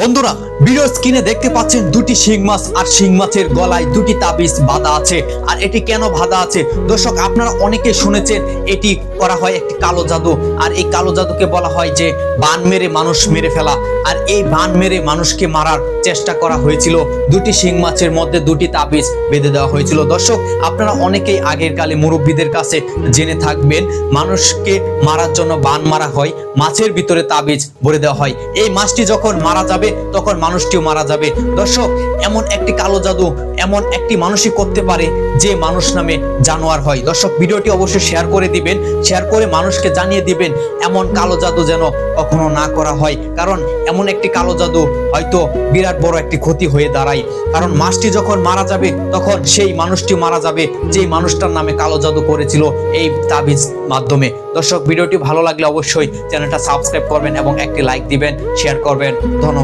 বন্ধুরা ভিডিও স্ক্রিনে দেখতে পাচ্ছেন দুটি শিং মাছ আর শিং মাছের গলায় দুটি তাবিজ বাঁধা আছে। আর এটি কেন বাঁধা আছে দর্শক, আপনারা অনেকে শুনেছেন এটি করা হয় একটি কালো জাদু। আর এই কালো জাদুকে বলা হয় যে বান মেরে মানুষ মেরে ফেলা। আর এই বান মেরে মানুষকে মারার চেষ্টা করা হয়েছিল। দুটি শিং মাছের মধ্যে দুটি তাবিজ বেঁধে দেওয়া হয়েছিল। দর্শক আপনারা অনেকেই আগের কালে মুরব্বীদের কাছে জেনে থাকবেন, মানুষকে মারার জন্য বান মারা হয়, মাছের ভিতরে তাবিজ ভরে দেওয়া হয়। এই মাছটি যখন মারা যাবে তখন মানুষটিও মারা যাবে। দর্শক এমন একটি কালো জাদু এমন একটি মানুষই করতে পারে যে মানুষ নামে জানোয়ার হয়। দর্শক ভিডিওটি অবশ্যই শেয়ার করে দিবেন, শেয়ার করে মানুষকে জানিয়ে দিবেন এমন কালো জাদু যেন কখনো না করা হয়। কারণ এমন একটি কালো জাদু হয়তো বিরাট বড় একটি ক্ষতি হয়ে দাঁড়ায়। কারণ মাছটি যখন মারা যাবে তখন সেই মানুষটি মারা যাবে যেই মানুষটার নামে কালো জাদু করেছিল এই তাবিজ মাধ্যমে। দর্শক ভিডিওটি ভালো লাগলে অবশ্যই চ্যানেলটা সাবস্ক্রাইব করবেন এবং একটি লাইক দিবেন, শেয়ার করবেন। ধন্যবাদ।